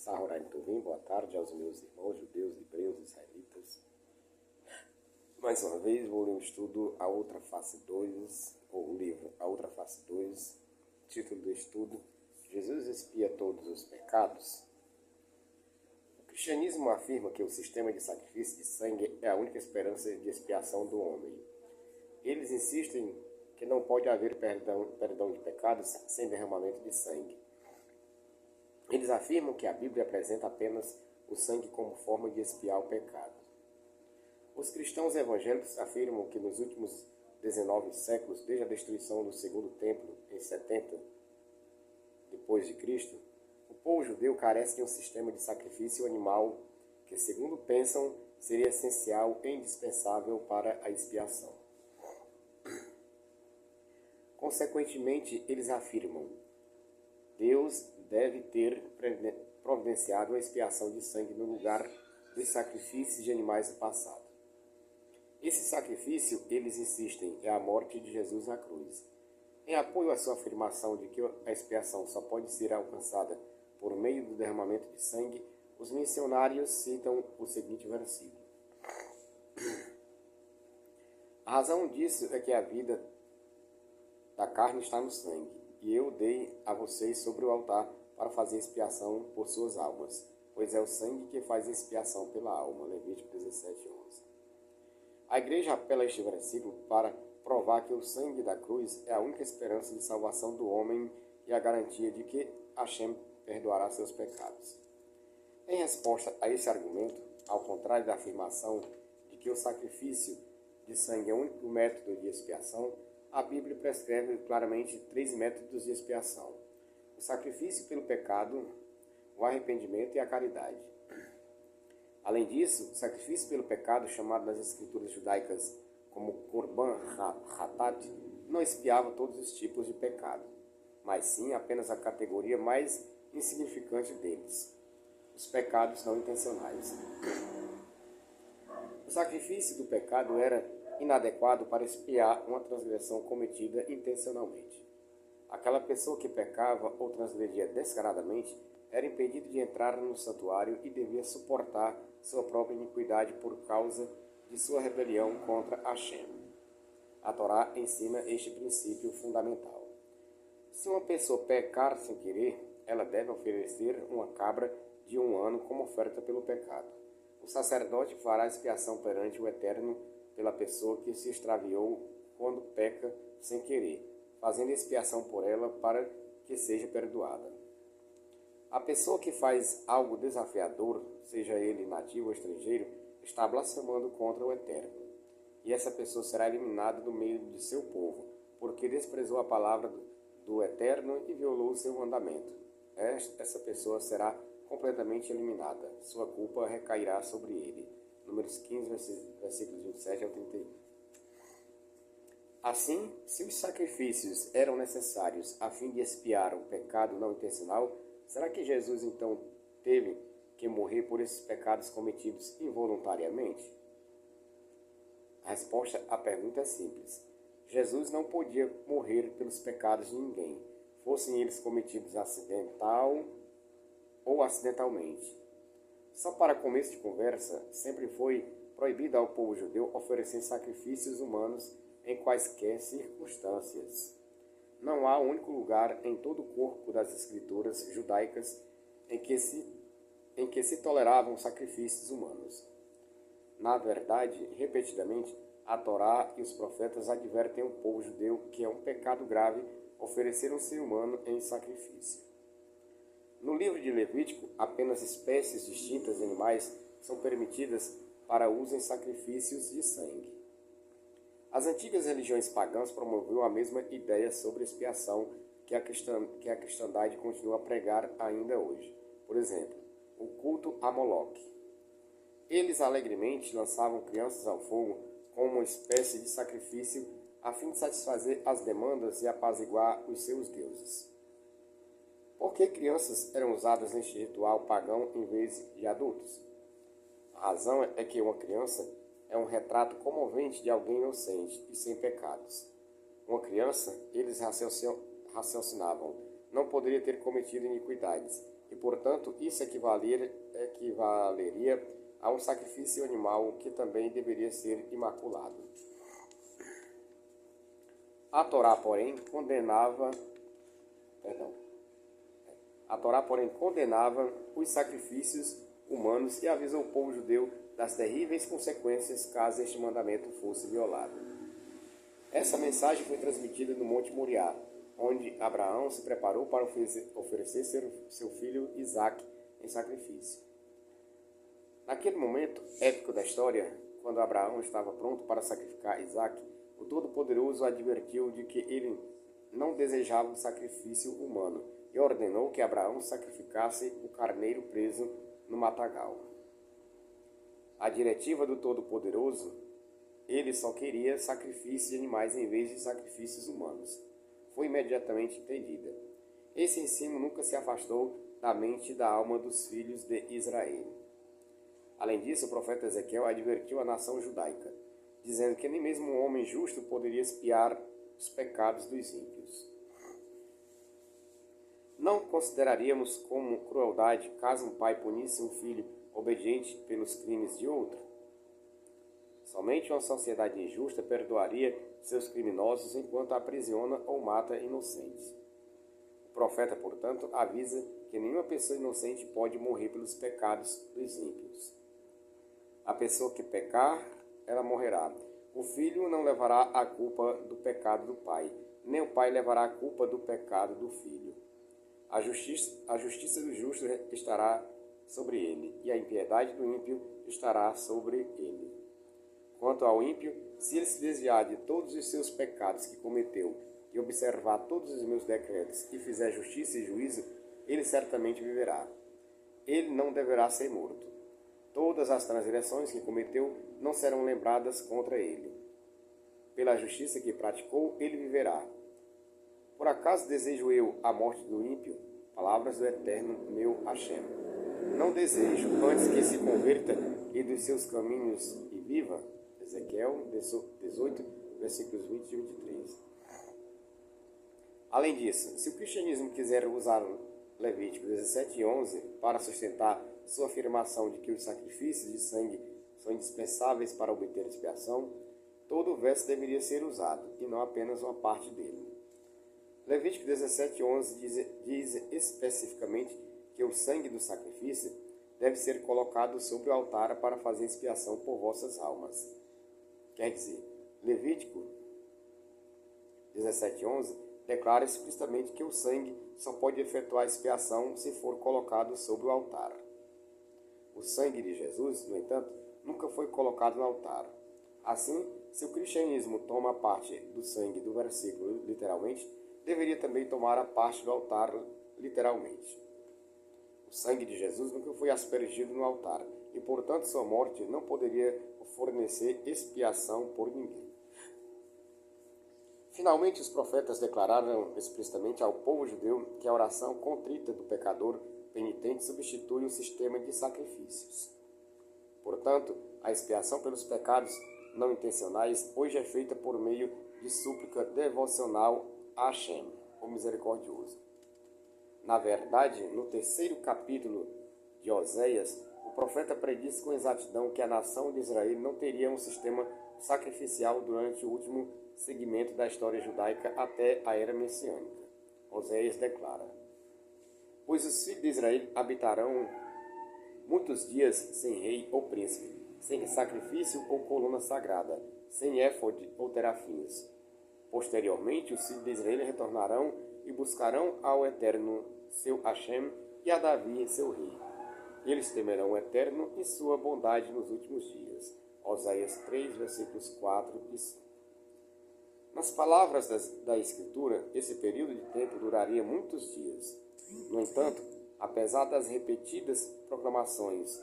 Sahorai Tuvim, boa tarde aos meus irmãos judeus, hebreus, israelitas. Mais uma vez vou ler o estudo A Outra Face 2, ou o livro A Outra Face 2, título do estudo: Jesus expia todos os pecados. O cristianismo afirma que o sistema de sacrifício de sangue é a única esperança de expiação do homem. Eles insistem que não pode haver perdão de pecados sem derramamento de sangue. Eles afirmam que a Bíblia apresenta apenas o sangue como forma de expiar o pecado. Os cristãos evangélicos afirmam que nos últimos 19 séculos, desde a destruição do segundo templo em 70 depois de Cristo, o povo judeu carece de um sistema de sacrifício animal que, segundo pensam, seria essencial e indispensável para a expiação. Consequentemente, eles afirmam: Deus deve ter providenciado a expiação de sangue no lugar dos sacrifícios de animais do passado. Esse sacrifício, eles insistem, é a morte de Jesus na cruz. Em apoio à sua afirmação de que a expiação só pode ser alcançada por meio do derramamento de sangue, os missionários citam o seguinte versículo: A razão disso é que a vida da carne está no sangue, e eu dei a vocês sobre o altar para fazer expiação por suas almas, pois é o sangue que faz expiação pela alma. Levítico 17:11. A igreja apela a este versículo para provar que o sangue da cruz é a única esperança de salvação do homem e a garantia de que Hashem perdoará seus pecados. Em resposta a esse argumento, ao contrário da afirmação de que o sacrifício de sangue é o único método de expiação, a Bíblia prescreve claramente 3 métodos de expiação: o sacrifício pelo pecado, o arrependimento e a caridade. Além disso, o sacrifício pelo pecado, chamado nas escrituras judaicas como Korban Hatat, não expiava todos os tipos de pecado, mas sim apenas a categoria mais insignificante deles: os pecados não intencionais. O sacrifício do pecado era inadequado para expiar uma transgressão cometida intencionalmente. Aquela pessoa que pecava ou transgredia descaradamente era impedida de entrar no santuário e devia suportar sua própria iniquidade por causa de sua rebelião contra Hashem. A Torá ensina este princípio fundamental. Se uma pessoa pecar sem querer, ela deve oferecer uma cabra de 1 ano como oferta pelo pecado. O sacerdote fará expiação perante o Eterno pela pessoa que se extraviou quando peca sem querer, fazendo expiação por ela para que seja perdoada. A pessoa que faz algo desafiador, seja ele nativo ou estrangeiro, está blasfemando contra o Eterno. E essa pessoa será eliminada do meio de seu povo, porque desprezou a palavra do Eterno e violou o seu mandamento. Essa pessoa será completamente eliminada. Sua culpa recairá sobre ele. Números 15, versículos 27 ao 31. Assim, se os sacrifícios eram necessários a fim de expiar o pecado não intencional, será que Jesus então teve que morrer por esses pecados cometidos involuntariamente? A resposta à pergunta é simples. Jesus não podia morrer pelos pecados de ninguém, fossem eles cometidos acidental ou acidentalmente. Só para começo de conversa, sempre foi proibido ao povo judeu oferecer sacrifícios humanos em quaisquer circunstâncias. Não há um único lugar em todo o corpo das escrituras judaicas em que se toleravam sacrifícios humanos. Na verdade, repetidamente, a Torá e os profetas advertem o povo judeu que é um pecado grave oferecer um ser humano em sacrifício. No livro de Levítico, apenas espécies distintas de animais são permitidas para uso em sacrifícios de sangue. As antigas religiões pagãs promoviam a mesma ideia sobre expiação que a cristandade continua a pregar ainda hoje. Por exemplo, o culto a Moloque. Eles alegremente lançavam crianças ao fogo como uma espécie de sacrifício a fim de satisfazer as demandas e apaziguar os seus deuses. Por que crianças eram usadas neste ritual pagão em vez de adultos? A razão é que uma criança é um retrato comovente de alguém inocente e sem pecados. Uma criança, eles raciocinavam, não poderia ter cometido iniquidades, e portanto, isso equivaleria a um sacrifício animal que também deveria ser imaculado. A Torá, porém, condenava os sacrifícios humanos e avisou o povo judeu das terríveis consequências caso este mandamento fosse violado. Essa mensagem foi transmitida no Monte Moriá, onde Abraão se preparou para oferecer seu filho Isaque em sacrifício. Naquele momento épico da história, quando Abraão estava pronto para sacrificar Isaque, o Todo-Poderoso advertiu de que ele não desejava um sacrifício humano e ordenou que Abraão sacrificasse o carneiro preso no matagal. A diretiva do Todo-Poderoso, ele só queria sacrifícios de animais em vez de sacrifícios humanos, foi imediatamente entendida. Esse ensino nunca se afastou da mente e da alma dos filhos de Israel. Além disso, o profeta Ezequiel advertiu a nação judaica, dizendo que nem mesmo um homem justo poderia expiar os pecados dos ímpios. Não consideraríamos como crueldade caso um pai punisse um filho obediente pelos crimes de outro? Somente uma sociedade injusta perdoaria seus criminosos enquanto aprisiona ou mata inocentes. O profeta, portanto, avisa que nenhuma pessoa inocente pode morrer pelos pecados dos ímpios. A pessoa que pecar, ela morrerá. O filho não levará a culpa do pecado do pai, nem o pai levará a culpa do pecado do filho. A justiça do justo estará sobre ele, e a impiedade do ímpio estará sobre ele. Quanto ao ímpio, se ele se desviar de todos os seus pecados que cometeu e observar todos os meus decretos e fizer justiça e juízo, ele certamente viverá. Ele não deverá ser morto. Todas as transgressões que cometeu não serão lembradas contra ele. Pela justiça que praticou, ele viverá. Por acaso desejo eu a morte do ímpio? Palavras do eterno meu Hashem. Não desejo, antes que se converta e dos seus caminhos e viva. Ezequiel 18, versículos 20 e 23. Além disso, se o cristianismo quiser usar Levítico 17:11 para sustentar sua afirmação de que os sacrifícios de sangue são indispensáveis para obter expiação, todo o verso deveria ser usado, e não apenas uma parte dele. Levítico 17:11 diz especificamente que o sangue do sacrifício deve ser colocado sobre o altar para fazer expiação por vossas almas. Quer dizer, Levítico 17:11 declara explicitamente que o sangue só pode efetuar expiação se for colocado sobre o altar. O sangue de Jesus, no entanto, nunca foi colocado no altar. Assim, se o cristianismo toma parte do sangue do versículo literalmente, deveria também tomar a parte do altar literalmente. O sangue de Jesus nunca foi aspergido no altar e, portanto, sua morte não poderia fornecer expiação por ninguém. Finalmente, os profetas declararam explicitamente ao povo judeu que a oração contrita do pecador penitente substitui o sistema de sacrifícios. Portanto, a expiação pelos pecados não intencionais hoje é feita por meio de súplica devocional a Hashem, o misericordioso. Na verdade, no 3º capítulo de Oséias, o profeta prediz com exatidão que a nação de Israel não teria um sistema sacrificial durante o último segmento da história judaica até a era messiânica. Oséias declara: pois os filhos de Israel habitarão muitos dias sem rei ou príncipe, sem sacrifício ou coluna sagrada, sem éfode ou terafins. Posteriormente, os filhos de Israel retornarão e buscarão ao Eterno, seu Hashem, e a Davi, seu rei. Eles temerão o Eterno e sua bondade nos últimos dias. Oséias 3, versículos 4 e 5. Nas palavras da Escritura, esse período de tempo duraria muitos dias. No entanto, apesar das repetidas proclamações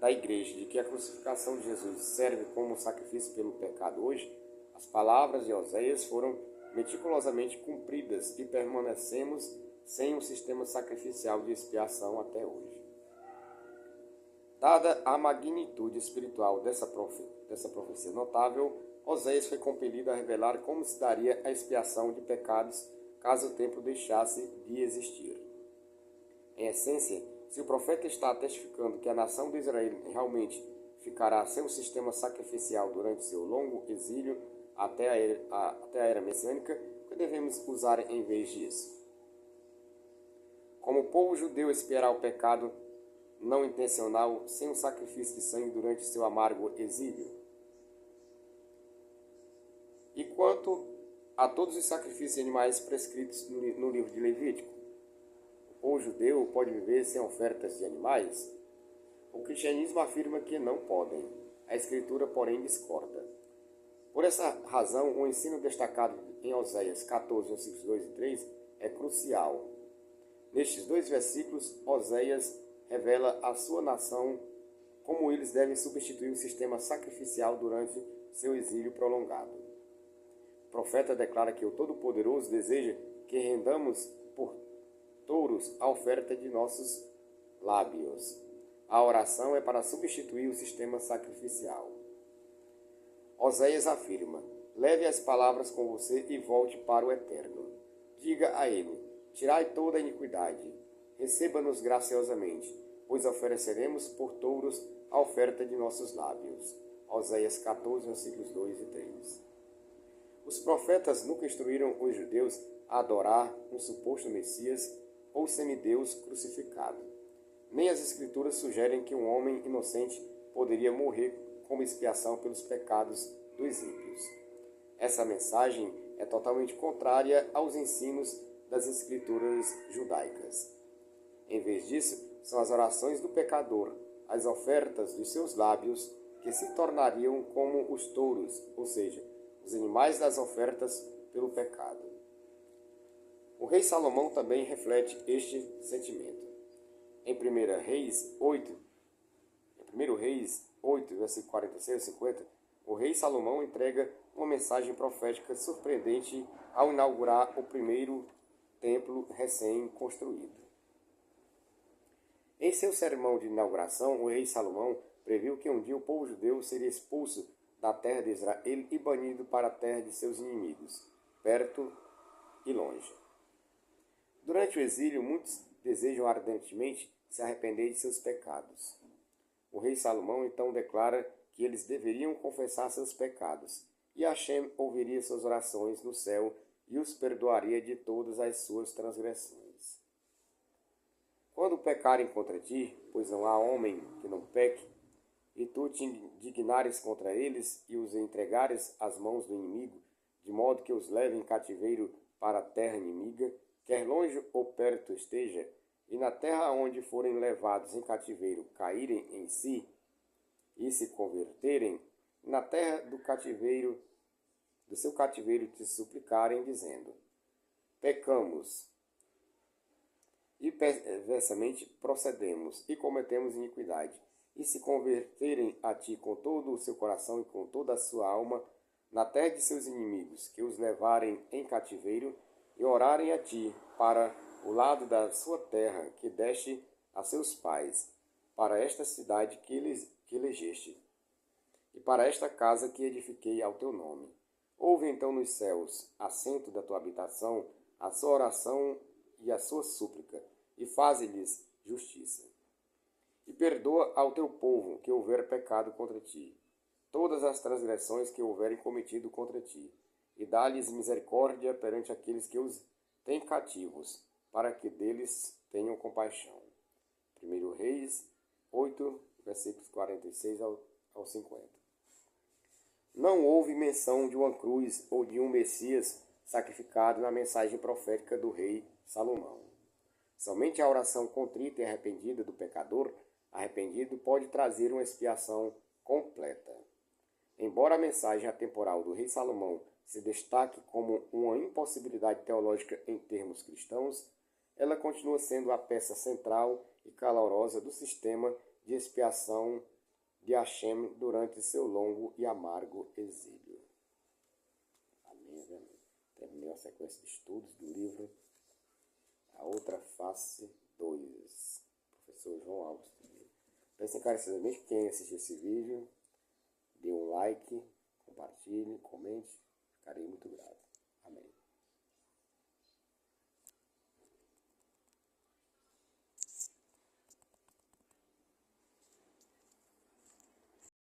da Igreja de que a crucificação de Jesus serve como sacrifício pelo pecado hoje, as palavras de Oséias foram meticulosamente cumpridas e permanecemos sem um sistema sacrificial de expiação até hoje. Dada a magnitude espiritual dessa profecia notável, Oséias foi compelido a revelar como se daria a expiação de pecados caso o templo deixasse de existir. Em essência, se o profeta está testificando que a nação de Israel realmente ficará sem um sistema sacrificial durante seu longo exílio até a era messiânica, o que devemos usar em vez disso? Como o povo judeu expiará o pecado não intencional sem um sacrifício de sangue durante seu amargo exílio? E quanto a todos os sacrifícios de animais prescritos no livro de Levítico, o povo judeu pode viver sem ofertas de animais? O cristianismo afirma que não podem. A Escritura, porém, discorda. Por essa razão, o ensino destacado em Oséias 14, versículos 2 e 3 é crucial. Nestes dois versículos, Oséias revela à sua nação como eles devem substituir o sistema sacrificial durante seu exílio prolongado. O profeta declara que o Todo-Poderoso deseja que rendamos por touros a oferta de nossos lábios. A oração é para substituir o sistema sacrificial. Oséias afirma: leve as palavras com você e volte para o Eterno. Diga a ele: tirai toda a iniquidade, receba-nos graciosamente, pois ofereceremos por touros a oferta de nossos lábios. Oséias 14, versículos 2 e 3. Os profetas nunca instruíram os judeus a adorar um suposto Messias ou semideus crucificado. Nem as Escrituras sugerem que um homem inocente poderia morrer como expiação pelos pecados dos ímpios. Essa mensagem é totalmente contrária aos ensinos das Escrituras judaicas. Em vez disso, são as orações do pecador, as ofertas dos seus lábios, que se tornariam como os touros, ou seja, os animais das ofertas pelo pecado. O rei Salomão também reflete este sentimento. Em 1 Reis 8, versículo 46 e 50, o rei Salomão entrega uma mensagem profética surpreendente ao inaugurar o primeiro templo recém-construído. Em seu sermão de inauguração, o rei Salomão previu que um dia o povo judeu seria expulso da terra de Israel e banido para a terra de seus inimigos, perto e longe. Durante o exílio, muitos desejam ardentemente se arrepender de seus pecados. O rei Salomão então declara que eles deveriam confessar seus pecados, e Hashem ouviria suas orações no céu e os perdoaria de todas as suas transgressões. Quando pecarem contra ti, pois não há homem que não peque, e tu te indignares contra eles e os entregares às mãos do inimigo, de modo que os leve em cativeiro para a terra inimiga, quer longe ou perto esteja, e na terra onde forem levados em cativeiro caírem em si e se converterem, na terra do seu cativeiro te suplicarem, dizendo: pecamos e perversamente procedemos e cometemos iniquidade, e se converterem a ti com todo o seu coração e com toda a sua alma, na terra de seus inimigos, que os levarem em cativeiro, e orarem a ti para o lado da sua terra que deste a seus pais, para esta cidade que elegeste, e para esta casa que edifiquei ao teu nome. Ouve então nos céus, assento da tua habitação, a sua oração e a sua súplica, e faze-lhes justiça. E perdoa ao teu povo que houver pecado contra ti, todas as transgressões que houverem cometido contra ti, e dá-lhes misericórdia perante aqueles que os têm cativos, para que deles tenham compaixão. 1 Reis 8, versículos 46 ao 50. Não houve menção de uma cruz ou de um Messias sacrificado na mensagem profética do rei Salomão. Somente a oração contrita e arrependida do pecador arrependido pode trazer uma expiação completa. Embora a mensagem atemporal do rei Salomão se destaque como uma impossibilidade teológica em termos cristãos, ela continua sendo a peça central e calorosa do sistema de expiação de Hashem durante seu longo e amargo exílio. Amém. Terminei a sequência de estudos do livro A Outra Face 2, professor João Alves. Peço encarecidamente que quem assistir esse vídeo, dê um like, compartilhe, comente, ficarei muito grato. Amém.